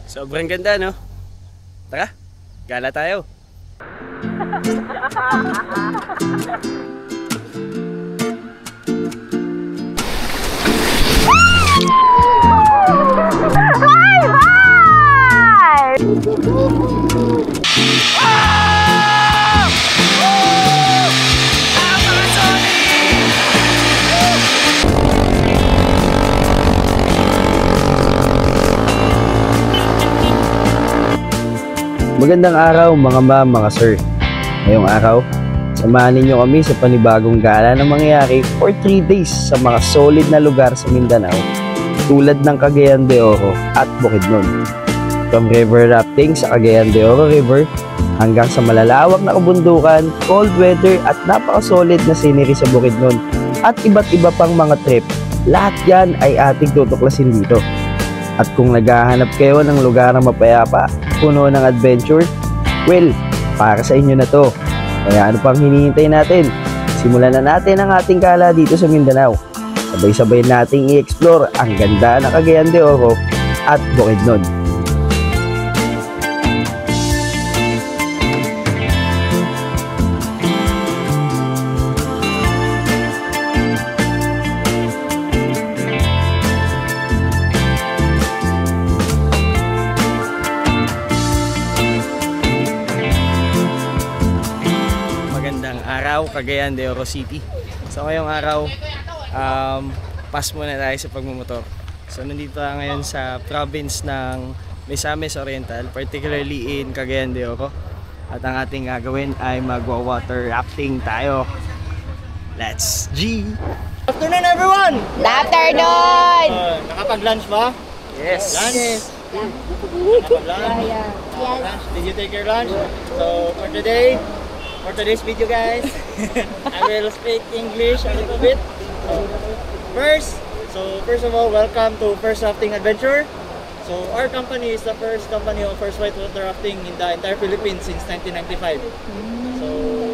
Sobrang ganda, no? Tara, gala tayo. Magandang araw mga ma'am, mga sir. Ngayong araw, samahan ninyo kami sa panibagong gala na mangyayari for 3 days sa mga solid na lugar sa Mindanao tulad ng Cagayan de Oro at Bukidnon. From river rafting sa Cagayan de Oro River hanggang sa malalawak na kabundukan, cold weather at napaka-solid na scenery sa Bukidnon at iba't iba pang mga trip, lahat yan ay ating tutuklasin dito. At kung naghahanap kayo ng lugar na mapayapa, puno ng adventure, well, para sa inyo na to. Kaya ano pang hinihintay natin? Simulan na natin ang ating gala dito sa Mindanao. Sabay-sabay nating i-explore ang ganda ng Cagayan de Oro at Bukidnon. Cagayan de Oro City. So ngayong araw, pass muna tayo sa pagmumotor. So nandito tayo ngayon sa province ng Misamis Oriental, particularly in Cagayan de Oro. At ang ating gagawin ay magwa-water rafting tayo. Let's G! Good afternoon everyone! Good afternoon! Nakapag-lunch ba? Yes! Lunch? Yes! Nakapag-lunch? Yes. Lunch? Did you take your lunch? So for today, for today's video guys, I will speak English a little bit. First of all, welcome to First Rafting Adventure. So our company is the first company of first whitewater rafting in the entire Philippines since 1995. So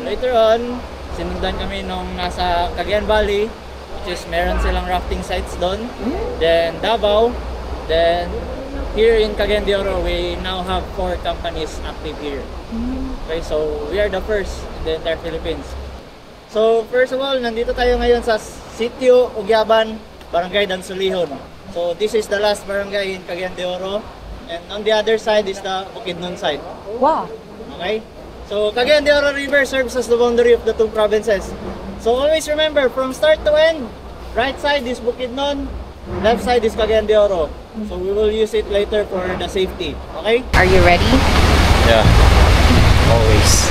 later on, sinundan kami nung nasa Cagayan Valley, which is meron silang rafting sites doon. Then Davao, then here in Cagayan de Oro, we now have 4 companies active here. Okay, so we are the first in the entire Philippines. So first of all, nandito tayo ngayon sa Sitio Ugyaban, Barangay Dansulihon. So this is the last barangay in Cagayan de Oro, and on the other side is the Bukidnon side. Wow! Okay, so Cagayan de Oro River serves as the boundary of the 2 provinces. So always remember, from start to end, right side is Bukidnon, left side is Cagayan de Oro. So we will use it later for the safety. Okay? Are you ready? Yeah. Always.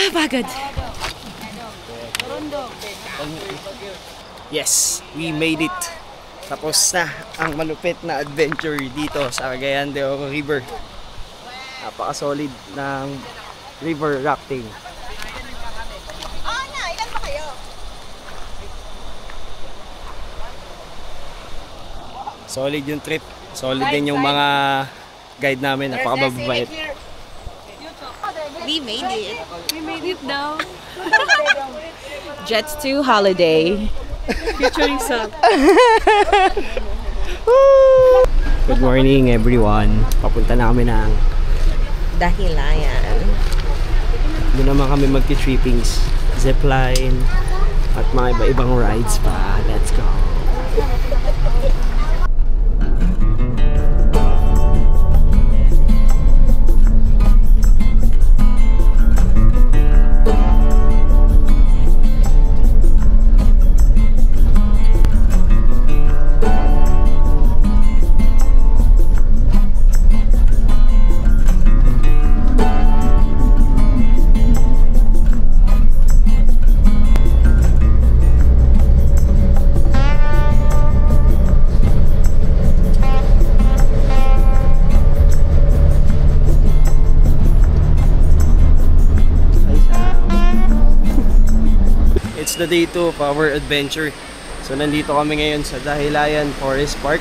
Pagod. Yes, we made it. Tapos na ang malupit na adventure dito sa Cagayan de Oro River. Napaka-solid ng river rafting. Ilan ba kayo? Solid yung trip. Solid din yung mga guide namin. Napakababait. We made it. We made it now. Jets to holiday. Featuring Sam. Good morning everyone. Papunta na kami ng Dahilayan. doon naman kami magti-trippings, zipline, at mga iba-ibang rides pa. Let's go! It's the day 2 of our adventure. So nandito kami ngayon sa Dahilayan Forest Park.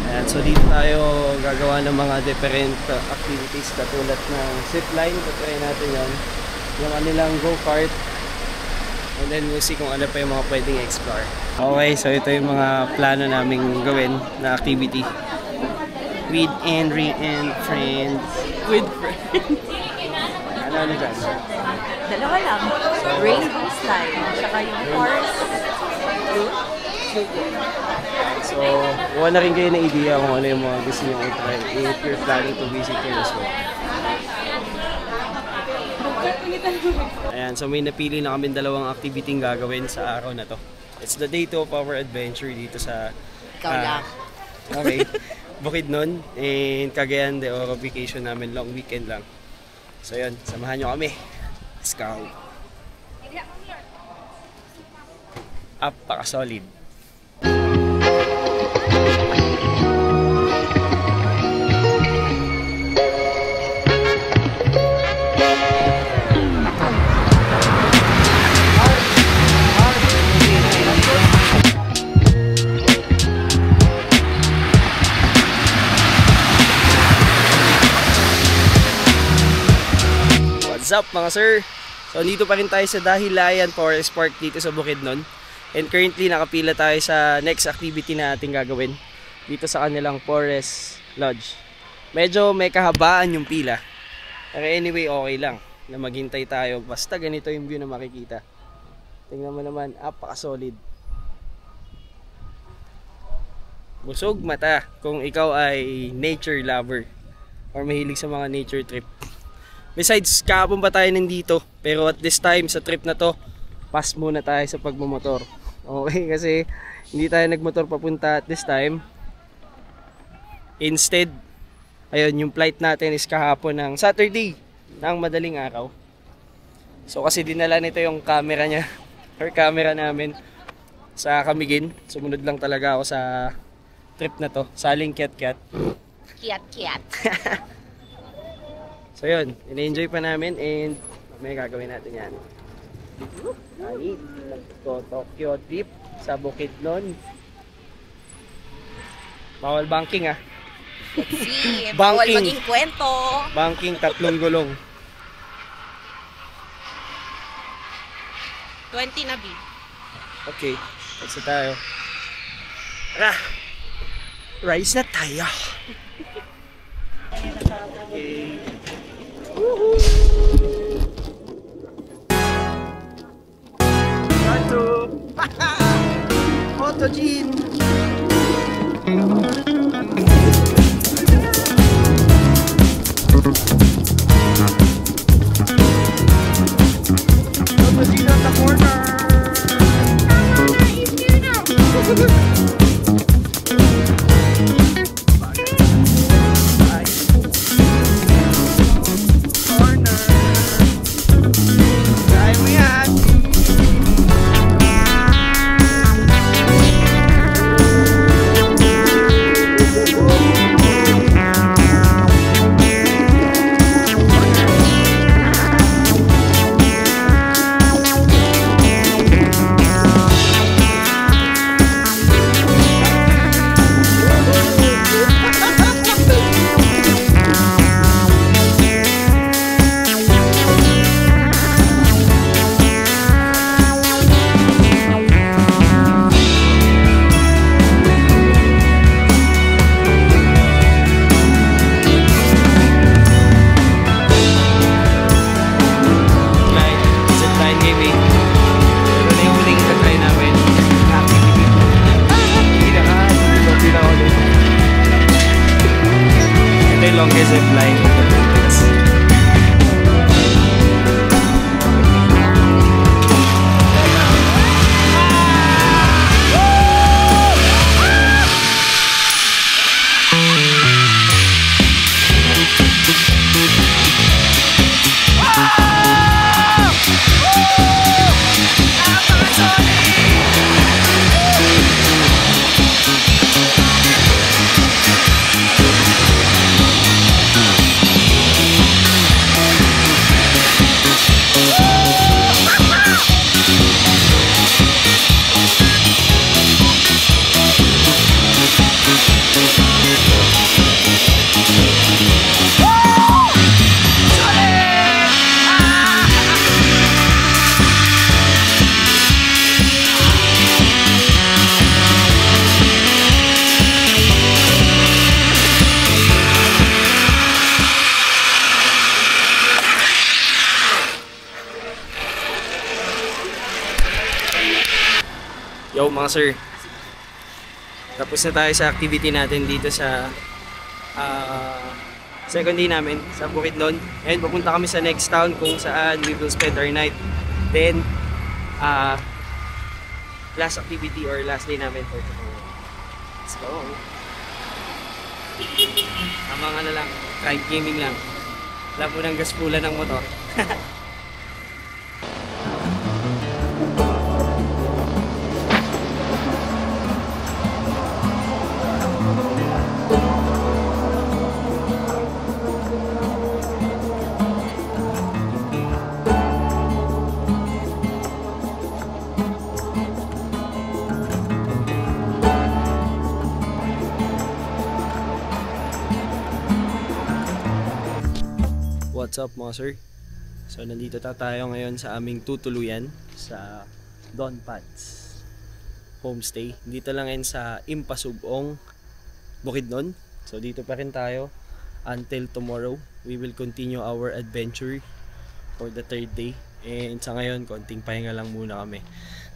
Ayan, so dito tayo gagawa ng mga different activities katulad ng zipline. Try natin yan. Yung kanilang go-kart. And then we'll see kung ano pa yung mga pwedeng explore. Okay, so ito yung mga plano naming gawin na activity. With Henry and friends. With friends. Ano dyan? Dalawa lang. Rainbow slide. Tsaka yung forest. So, kuha na rin kayo na idea kung ano yung mga gusto nyo i-try if you're planning to visit here as well. Ayan, so may napili na kami dalawang activity ng gagawin sa araw na to. It's the day 2 of our adventure dito sa... Ikaw lang. Okay. Bukidnon and Cagayan de Oro vacation namin, long weekend lang. So yun, samahan nyo kami. Let's go! Apaka-solid. What's up mga sir? So dito pa rin tayo sa Dahilayan Forest Park dito sa Bukidnon. And currently nakapila tayo sa next activity na ating gagawin dito sa kanilang Forest Lodge. Medyo may kahabaan yung pila. Pero anyway okay lang na maghintay tayo. Basta ganito yung view na makikita. Tingnan mo naman, apaka-solid. Busog mata kung ikaw ay nature lover or mahilig sa mga nature trip. Besides, kahapon pa tayo nandito, pero at this time sa trip na to, pass muna tayo sa pagmumotor. Okay, kasi hindi tayo nagmotor papunta at this time. Instead, ayun, yung flight natin is kahapon ng Saturday, ng madaling araw. So kasi dinala nito yung camera niya, or camera namin sa Camiguin. Sumunod lang talaga ako sa trip na to, saling kiat-kiat. Kiat-kiat. So yun, in-enjoy pa namin and may gagawin natin yan. Ay, nagto-Tokyo trip sa Bukidnon. Bawal banking ah. Si, Banking. bawal maging kwento. Banking 3 gulong. 20 na, B. Okay, let's na tayo. Tara! Rise na tayo! Okay. Woohoo! Photogene! Photogene on the corner! mga sir, tapos na tayo sa activity natin dito sa second day namin sa Bukidnon. And pupunta kami sa next town kung saan we will spend our night. Then, last activity or last day namin for tomorrow. Let's go! Tamang ano lang, ride gaming lang. Wala po ng gaspulan ng motor. What's up mga sir? So nandito tayo ngayon sa aming tutuluyan sa Don Pads Homestay. Dito lang yan sa Impasugong, Bukidnon. So dito pa rin tayo until tomorrow. We will continue our adventure for the third day. And sa ngayon, konting pahinga lang muna kami.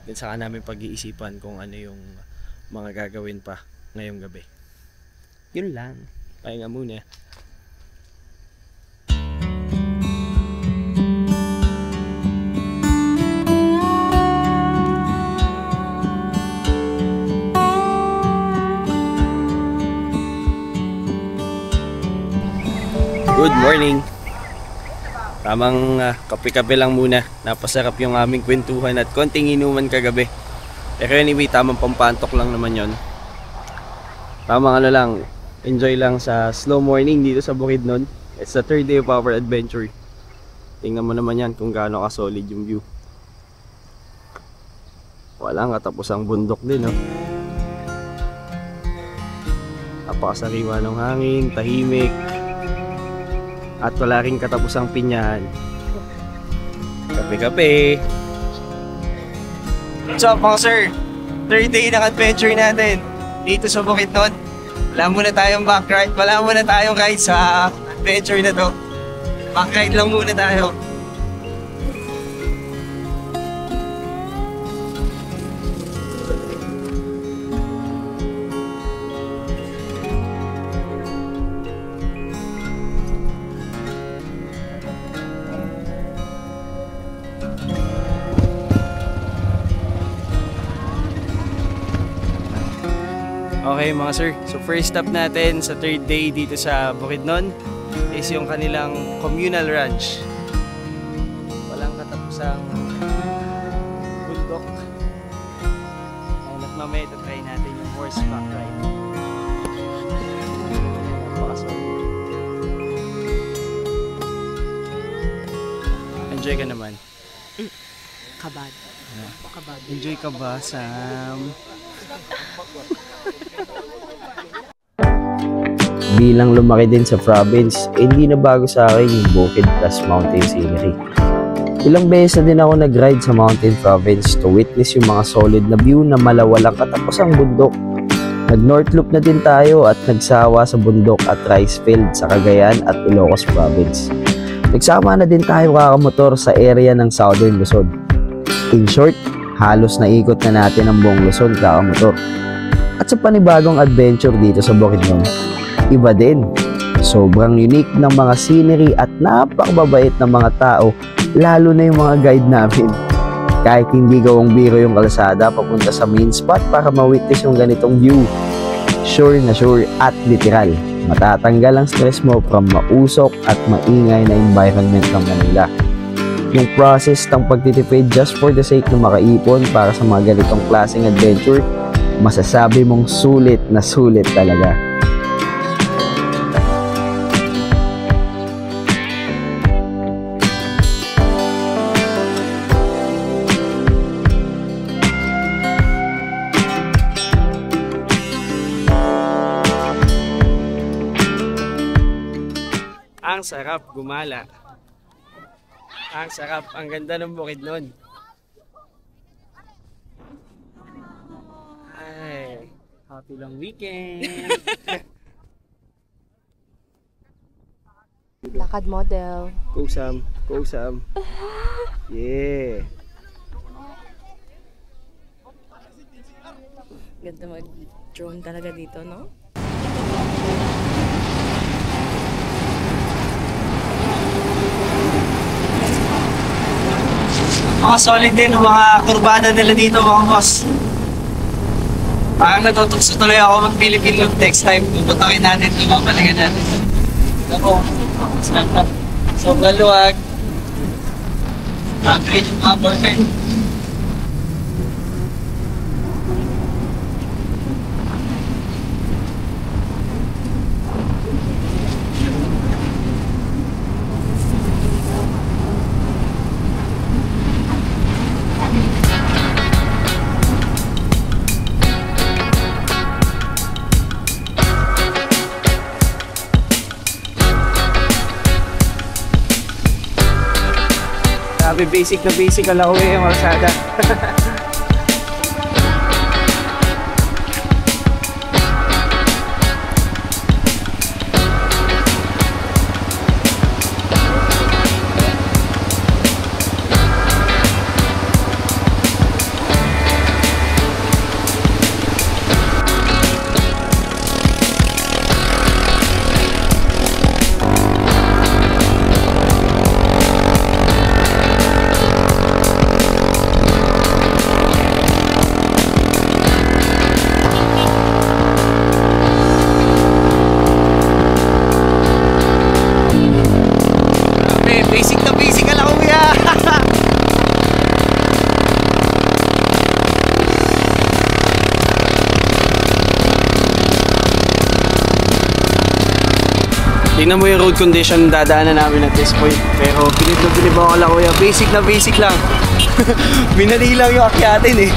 Then saka namin pag-iisipan kung ano yung mga gagawin pa ngayong gabi. Yun lang. Pahinga muna. Good morning. Tamang kape-kape lang muna. Napasarap yung aming kwentuhan at konting inuman kagabi. Pero anyway, tamang pampantok lang naman yon. Tamang ano lang, enjoy lang sa slow morning dito sa Bukidnon. It's the third day of our adventure. Tingnan mo naman yan kung gaano ka-solid yung view. Walang katapusang bundok din, no? Napakasariwa ng hangin, tahimik. At wala rin katapusang pinyahan. Kape-kape. What's up mga sir? Third day ng adventure natin dito sa Bukidnon. Wala muna tayong back ride. Wala muna tayong ride sa adventure na to. Back ride lang muna tayo. Okay mga sir, so first stop natin sa third day dito sa Bukidnon is yung kanilang communal ranch. Walang katapusang bundok. At mamaya try natin yung horseback ride. Enjoy ka naman. Kabad. Kabad. Enjoy ka ba, Sam? Bilang lumaki din sa province, hindi na bago sa akin yung bukid plus mountain scenery. Ilang beses na din ako nag-ride sa mountain province to witness yung mga solid na view na malawalang katapusang bundok. Nag-North Loop na din tayo at nagsawa sa bundok at rice field sa Cagayan at Ilocos province. Nagsama na din tayo kakamotor sa area ng Southern Luzon. In short, halos naikot na natin ang buong Luzon kakamotor. At sa panibagong adventure dito sa Bukidnon, iba din. Sobrang unique ng mga scenery at napakababait ng mga tao, lalo na yung mga guide namin. Kahit hindi gawang biro yung kalsada papunta sa main spot para ma-witness yung ganitong view, sure na sure at literal, matatanggal ang stress mo from mausok at maingay na environment ng Manila. Yung process ng pagtitipid just for the sake na makaipon para sa mga ganitong klaseng adventure, masasabi mong sulit na sulit talaga. Ang sarap gumala. Ang sarap, ang ganda ng Bukidnon. Ay, happy long weekend. Lakad model. Go Sam, go Sam. Yeah. Ganda mag-drone talaga dito, no? Mga solid din ang mga kurbada nila dito mga boss. Parang natutokso tuloy ako mag-Philippine loop next time. Pupuntakin natin ito mga palagan natin. Ako, sobrang luwag. Great mga perfect. Sabi basic na basic ang lauwi yung Marsada. Basic na basic ka lang kuya. Tingnan mo yung road condition dadaanan namin at this point. Pero pinit ako lang kuya. Basic na basic lang. Binali lang yung akyatin eh.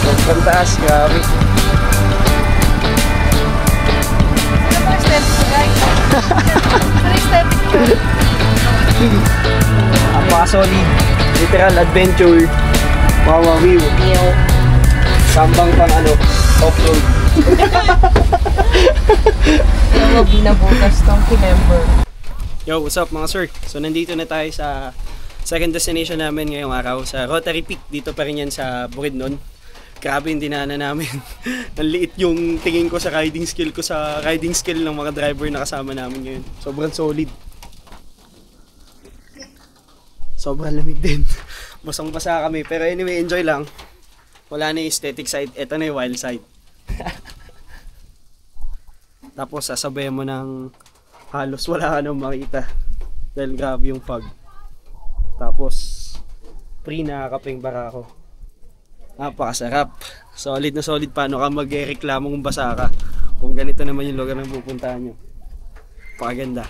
Sobrang taas, grabe. Napaka-solid. Literal adventure. Wow, view. Sambang pang off-road. Pero binabutas tong remember. Yo, what's up mga sir? So nandito na tayo sa second destination namin ngayong araw sa Rotary Peak. Dito pa rin yan sa Bukidnon. Grabe yung dinaanan namin. Ang liit yung tingin ko sa riding skill ng mga driver na kasama namin ngayon. Sobrang solid. Sobrang lamig din. Basang-basa kami. Pero anyway, enjoy lang. Wala na yung aesthetic side. Ito na yung wild side. Tapos sasabayan mo ng halos wala ka nang makita. Dahil grabe yung fog. Tapos nakakaping barako. Napakasarap. Solid na solid. Paano ka mag-reklamo kung basa ka? Kung ganito naman yung lugar na pupuntahan nyo. Pakaganda.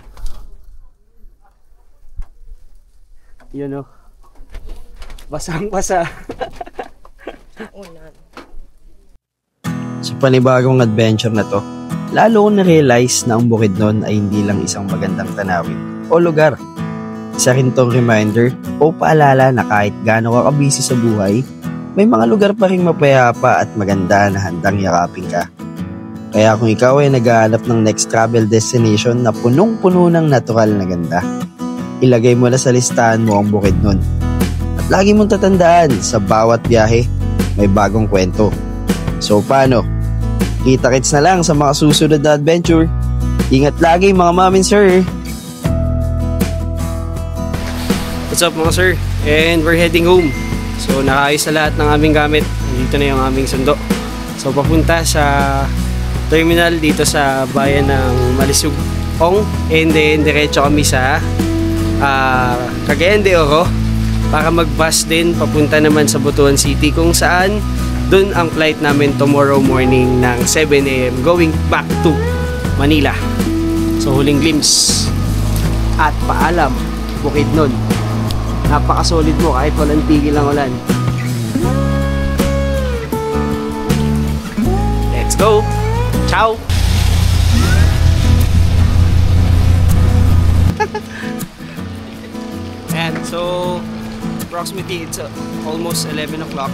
Yun o. Basang-basa. Sa panibagong adventure na to, lalo ko na-realize na ang Bukidnon ay hindi lang isang magandang tanawin o lugar. Isa rin tong reminder o paalala na kahit gaano ka kabisi sa buhay, may mga lugar pa rin mapayapa at maganda na handang yakapin ka. Kaya kung ikaw ay naghahanap ng next travel destination na punong-puno ng natural na ganda, ilagay mo na sa listahan mo ang Bukidnon. At lagi mong tatandaan, sa bawat biyahe, may bagong kwento. So paano? Kita-kits na lang sa mga susunod na adventure. Ingat lagi mga mom and sir! What's up mga sir? And we're heading home. So nakaayos na lahat ng aming gamit. Dito na yung aming sundo. So papunta sa terminal dito sa bayan ng Malisugong. And then diretso kami sa Cagayan de Oro para mag-bus din papunta naman sa Butuan City kung saan dun ang flight namin tomorrow morning ng 7 AM going back to Manila. So huling glimpse at paalam Bukidnon. Napaka-solid mo kahit walang tigil ang ulan. Let's go! Ciao! And so approximately it's almost 11 o'clock.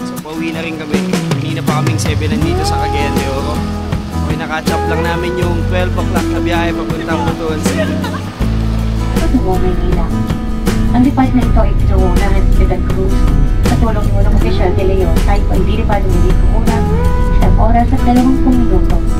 So pauwi na rin kami. Hindi na pa kaming 7 nandito sa Cagayan de Oro. Okay, nakatch up lang namin yung 12 o'clock na biyahe papuntang Butuan City. Manila. Ang department ko ay ito ng Hospital Cruz. Sa tulong mo ng Official de Leon, Type Paluwi ko muna isang oras at 20 minuto.